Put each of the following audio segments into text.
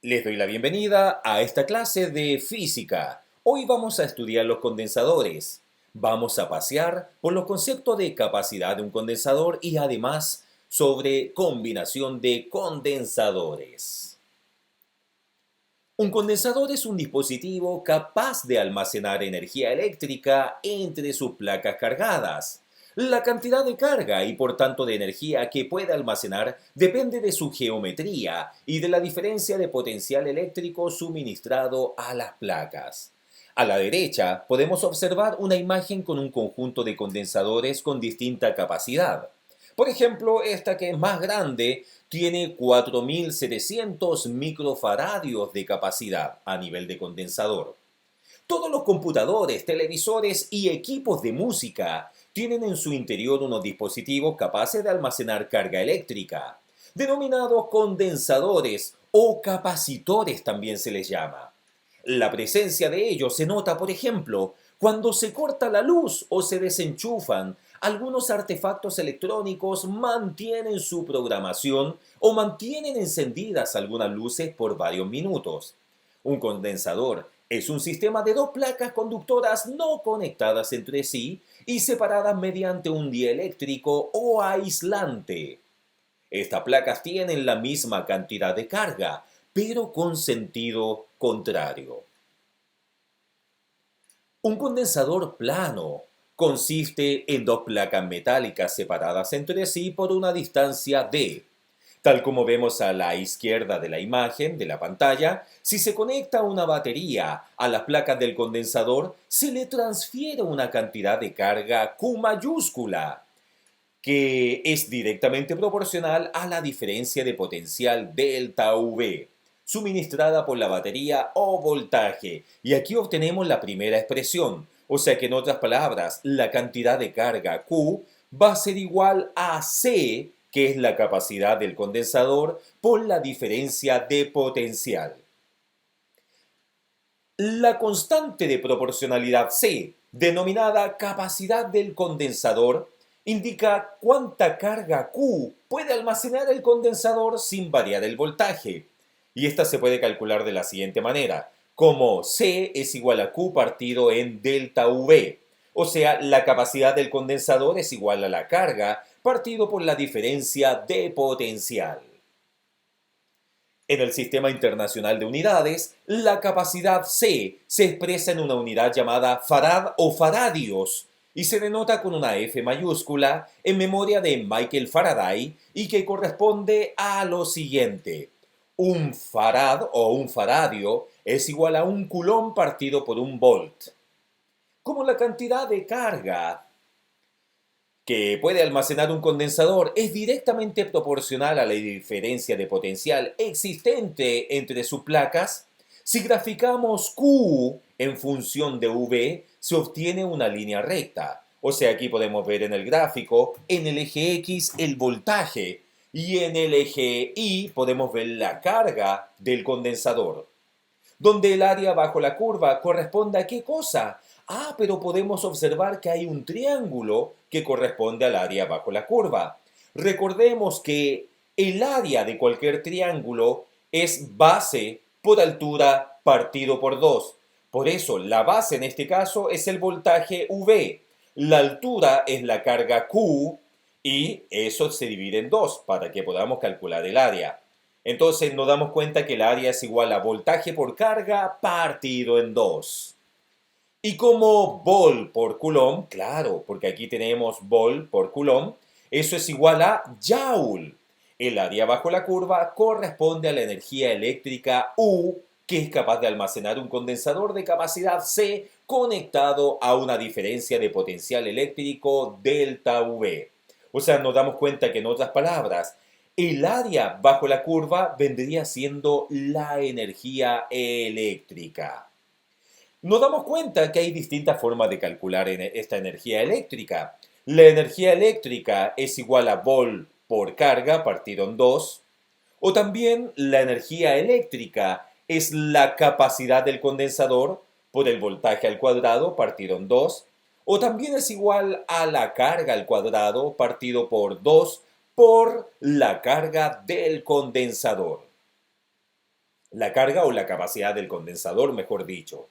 Les doy la bienvenida a esta clase de física. Hoy vamos a estudiar los condensadores. Vamos a pasear por los conceptos de capacidad de un condensador y además sobre combinación de condensadores. Un condensador es un dispositivo capaz de almacenar energía eléctrica entre sus placas cargadas. La cantidad de carga y por tanto de energía que puede almacenar depende de su geometría y de la diferencia de potencial eléctrico suministrado a las placas. A la derecha podemos observar una imagen con un conjunto de condensadores con distinta capacidad. Por ejemplo, esta que es más grande tiene 4.700 microfaradios de capacidad a nivel de condensador. Todos los computadores, televisores y equipos de música tienen en su interior unos dispositivos capaces de almacenar carga eléctrica, denominados condensadores o capacitores también se les llama. La presencia de ellos se nota, por ejemplo, cuando se corta la luz o se desenchufan. Algunos artefactos electrónicos mantienen su programación o mantienen encendidas algunas luces por varios minutos. Un condensador es un sistema de dos placas conductoras no conectadas entre sí y separadas mediante un dieléctrico o aislante. Estas placas tienen la misma cantidad de carga, pero con sentido contrario. Un condensador plano consiste en dos placas metálicas separadas entre sí por una distancia d. Tal como vemos a la izquierda de la imagen de la pantalla, si se conecta una batería a las placas del condensador, se le transfiere una cantidad de carga Q mayúscula, que es directamente proporcional a la diferencia de potencial delta V, suministrada por la batería o voltaje. Y aquí obtenemos la primera expresión, o sea que en otras palabras, la cantidad de carga Q va a ser igual a C, que es la capacidad del condensador, por la diferencia de potencial. La constante de proporcionalidad C, denominada capacidad del condensador, indica cuánta carga Q puede almacenar el condensador sin variar el voltaje. Y esta se puede calcular de la siguiente manera, como C es igual a Q partido en delta V. O sea, la capacidad del condensador es igual a la carga partido por la diferencia de potencial. En el Sistema Internacional de Unidades, la capacidad C se expresa en una unidad llamada farad o faradios y se denota con una F mayúscula en memoria de Michael Faraday y que corresponde a lo siguiente. Un farad o un faradio es igual a un coulomb partido por un volt. Como la cantidad de carga que puede almacenar un condensador es directamente proporcional a la diferencia de potencial existente entre sus placas, si graficamos Q en función de V, se obtiene una línea recta. O sea, aquí podemos ver en el gráfico, en el eje X, el voltaje, y en el eje Y podemos ver la carga del condensador, donde el área bajo la curva corresponde a qué cosa. Ah, pero podemos observar que hay un triángulo que corresponde al área bajo la curva. Recordemos que el área de cualquier triángulo es base por altura partido por 2. Por eso, la base en este caso es el voltaje V. La altura es la carga Q y eso se divide en 2 para que podamos calcular el área. Entonces nos damos cuenta que el área es igual a voltaje por carga partido en 2. Y como vol por coulomb, claro, porque aquí tenemos vol por coulomb, eso es igual a joule. El área bajo la curva corresponde a la energía eléctrica U, que es capaz de almacenar un condensador de capacidad C conectado a una diferencia de potencial eléctrico delta V. O sea, nos damos cuenta que en otras palabras, el área bajo la curva vendría siendo la energía eléctrica. Nos damos cuenta que hay distintas formas de calcular esta energía eléctrica. La energía eléctrica es igual a vol por carga partido en 2, o también la energía eléctrica es la capacidad del condensador por el voltaje al cuadrado partido en 2, o también es igual a la carga al cuadrado partido por 2 por la carga del condensador. La carga o la capacidad del condensador, mejor dicho.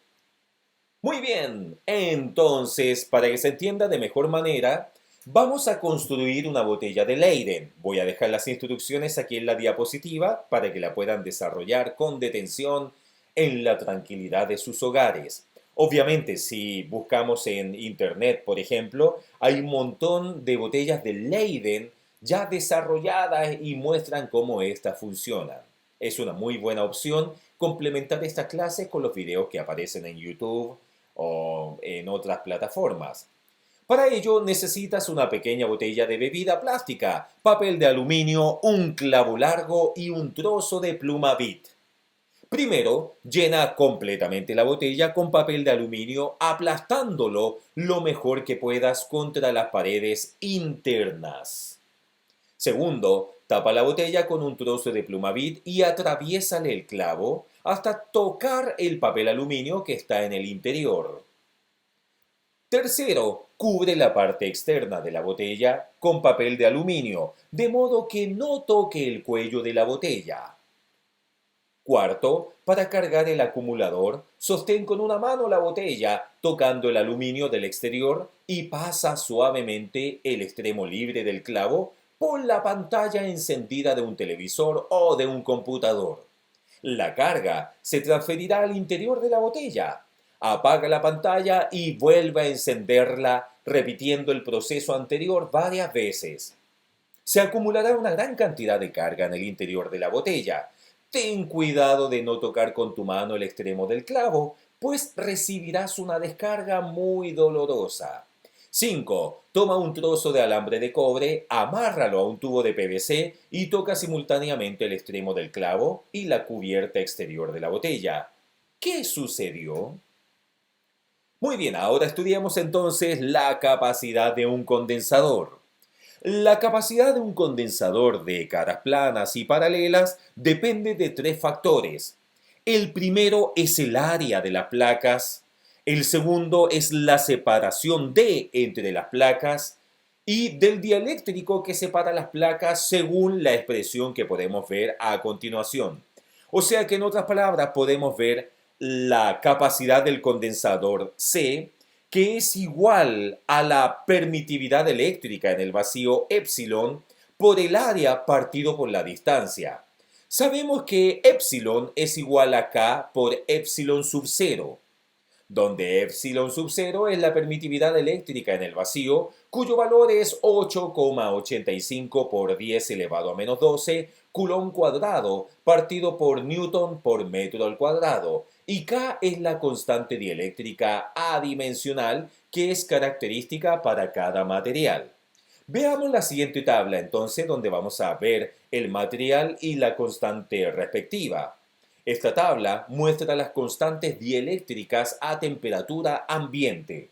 Muy bien, entonces, para que se entienda de mejor manera, vamos a construir una botella de Leyden. Voy a dejar las instrucciones aquí en la diapositiva para que la puedan desarrollar con detención en la tranquilidad de sus hogares. Obviamente, si buscamos en internet, por ejemplo, hay un montón de botellas de Leyden ya desarrolladas y muestran cómo éstas funcionan. Es una muy buena opción complementar esta clase con los videos que aparecen en YouTube o en otras plataformas. Para ello necesitas una pequeña botella de bebida plástica, papel de aluminio, un clavo largo y un trozo de pluma Bic. Primero, llena completamente la botella con papel de aluminio aplastándolo lo mejor que puedas contra las paredes internas. Segundo, tapa la botella con un trozo de pluma Bic y atraviésale el clavo hasta tocar el papel aluminio que está en el interior. Tercero, cubre la parte externa de la botella con papel de aluminio, de modo que no toque el cuello de la botella. Cuarto, para cargar el acumulador, sostén con una mano la botella, tocando el aluminio del exterior y pasa suavemente el extremo libre del clavo por la pantalla encendida de un televisor o de un computador. La carga se transferirá al interior de la botella. Apaga la pantalla y vuelve a encenderla, repitiendo el proceso anterior varias veces. Se acumulará una gran cantidad de carga en el interior de la botella. Ten cuidado de no tocar con tu mano el extremo del clavo, pues recibirás una descarga muy dolorosa. 5. Toma un trozo de alambre de cobre, amárralo a un tubo de PVC y toca simultáneamente el extremo del clavo y la cubierta exterior de la botella. ¿Qué sucedió? Muy bien, ahora estudiamos entonces la capacidad de un condensador. La capacidad de un condensador de caras planas y paralelas depende de tres factores. El primero es el área de las placas, el segundo es la separación de entre las placas y del dieléctrico que separa las placas según la expresión que podemos ver a continuación. O sea que en otras palabras podemos ver la capacidad del condensador C, que es igual a la permitividad eléctrica en el vacío epsilon por el área partido por la distancia. Sabemos que epsilon es igual a K por epsilon sub 0, donde epsilon sub 0 es la permitividad eléctrica en el vacío, cuyo valor es 8,85 por 10 elevado a menos 12 coulomb cuadrado partido por newton por metro al cuadrado, y K es la constante dieléctrica adimensional que es característica para cada material. Veamos la siguiente tabla entonces donde vamos a ver el material y la constante respectiva. Esta tabla muestra las constantes dieléctricas a temperatura ambiente.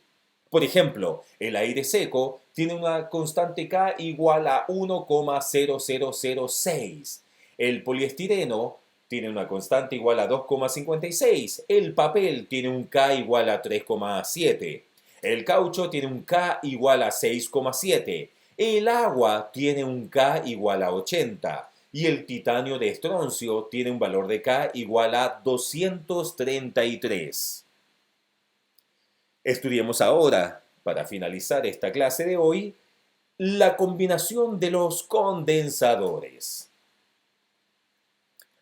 Por ejemplo, el aire seco tiene una constante K igual a 1,0006. El poliestireno tiene una constante igual a 2,56. El papel tiene un K igual a 3,7. El caucho tiene un K igual a 6,7. El agua tiene un K igual a 80 y el titanio de estroncio tiene un valor de K igual a 233. Estudiemos ahora, para finalizar esta clase de hoy, la combinación de los condensadores.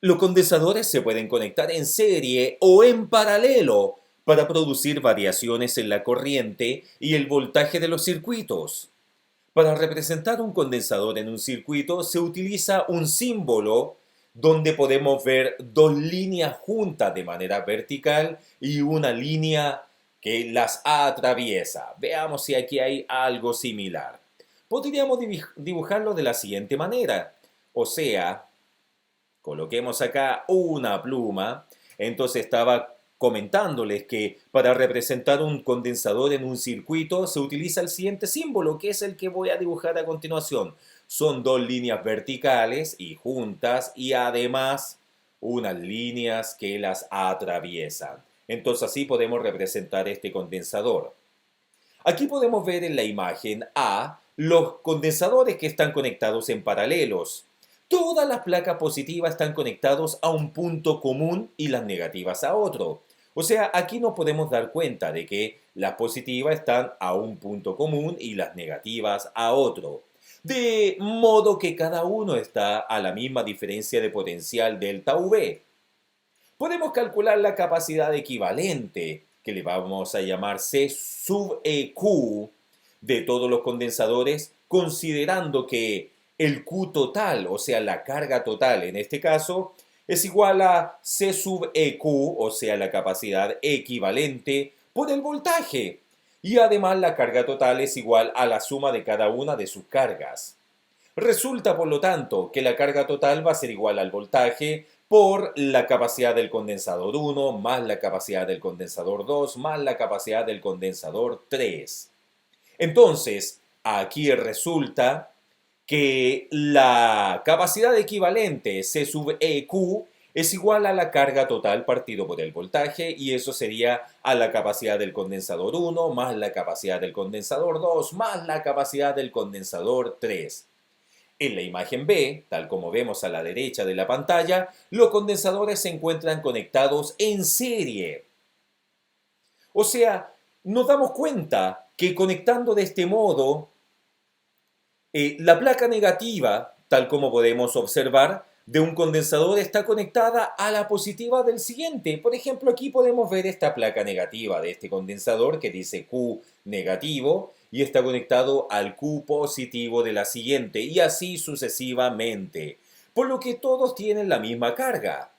Los condensadores se pueden conectar en serie o en paralelo para producir variaciones en la corriente y el voltaje de los circuitos. Para representar un condensador en un circuito se utiliza un símbolo donde podemos ver dos líneas juntas de manera vertical y una línea que las atraviesa. Veamos si aquí hay algo similar. Podríamos dibujarlo de la siguiente manera. O sea, coloquemos acá una pluma. Entonces estaba comentándoles que para representar un condensador en un circuito se utiliza el siguiente símbolo, que es el que voy a dibujar a continuación. Son dos líneas verticales y juntas y además unas líneas que las atraviesan. Entonces así podemos representar este condensador. Aquí podemos ver en la imagen A los condensadores que están conectados en paralelos. Todas las placas positivas están conectadas a un punto común y las negativas a otro. O sea, aquí nos podemos dar cuenta de que las positivas están a un punto común y las negativas a otro. De modo que cada uno está a la misma diferencia de potencial delta V. Podemos calcular la capacidad equivalente, que le vamos a llamar C sub EQ, de todos los condensadores, considerando que el Q total, o sea, la carga total en este caso, es igual a C sub EQ, o sea, la capacidad equivalente, por el voltaje. Y además la carga total es igual a la suma de cada una de sus cargas. Resulta, por lo tanto, que la carga total va a ser igual al voltaje por la capacidad del condensador 1 más la capacidad del condensador 2 más la capacidad del condensador 3. Entonces, aquí resulta que la capacidad equivalente C sub EQ es igual a la carga total partido por el voltaje, y eso sería a la capacidad del condensador 1 más la capacidad del condensador 2 más la capacidad del condensador 3. En la imagen B, tal como vemos a la derecha de la pantalla, los condensadores se encuentran conectados en serie. O sea, nos damos cuenta que conectando de este modo, la placa negativa, tal como podemos observar, de un condensador está conectada a la positiva del siguiente. Por ejemplo, aquí podemos ver esta placa negativa de este condensador que dice Q negativo y está conectado al Q positivo de la siguiente, y así sucesivamente, por lo que todos tienen la misma carga.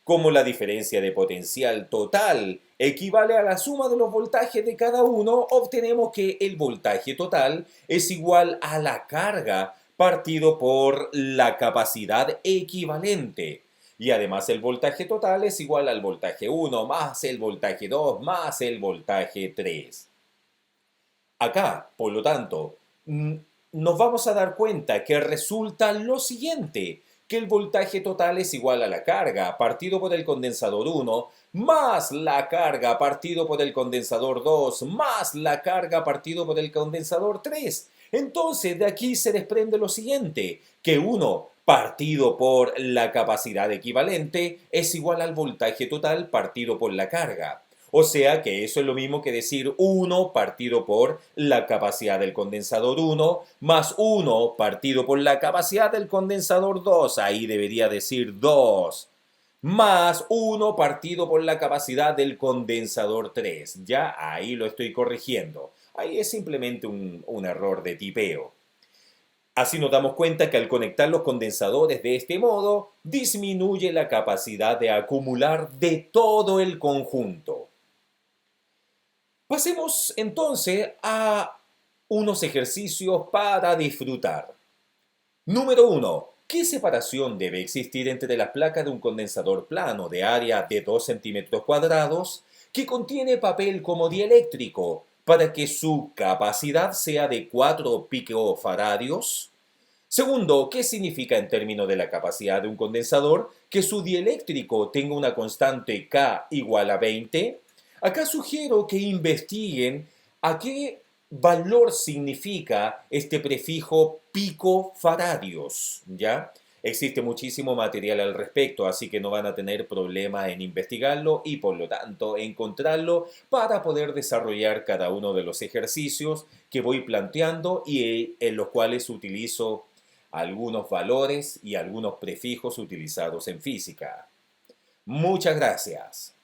Como la diferencia de potencial total equivale a la suma de los voltajes de cada uno, obtenemos que el voltaje total es igual a la carga partido por la capacidad equivalente. Y además el voltaje total es igual al voltaje 1 más el voltaje 2 más el voltaje 3. Acá, por lo tanto, nos vamos a dar cuenta que resulta lo siguiente, que el voltaje total es igual a la carga partido por el condensador 1 más la carga partido por el condensador 2 más la carga partido por el condensador 3. Entonces, de aquí se desprende lo siguiente, que 1 partido por la capacidad equivalente es igual al voltaje total partido por la carga. O sea que eso es lo mismo que decir 1 partido por la capacidad del condensador 1 más 1 partido por la capacidad del condensador 2. Ahí debería decir 2 más 1 partido por la capacidad del condensador 3. Ya ahí lo estoy corrigiendo. Ahí es simplemente un error de tipeo. Así nos damos cuenta que al conectar los condensadores de este modo, disminuye la capacidad de acumular de todo el conjunto. Pasemos entonces a unos ejercicios para disfrutar. Número 1. ¿Qué separación debe existir entre las placas de un condensador plano de área de 2 centímetros cuadrados que contiene papel como dieléctrico para que su capacidad sea de 4 picofaradios? Segundo, ¿qué significa en términos de la capacidad de un condensador que su dieléctrico tenga una constante K igual a 20? Acá sugiero que investiguen a qué valor significa este prefijo picofaradios, ¿ya? Existe muchísimo material al respecto, así que no van a tener problema en investigarlo y por lo tanto encontrarlo para poder desarrollar cada uno de los ejercicios que voy planteando y en los cuales utilizo algunos valores y algunos prefijos utilizados en física. Muchas gracias.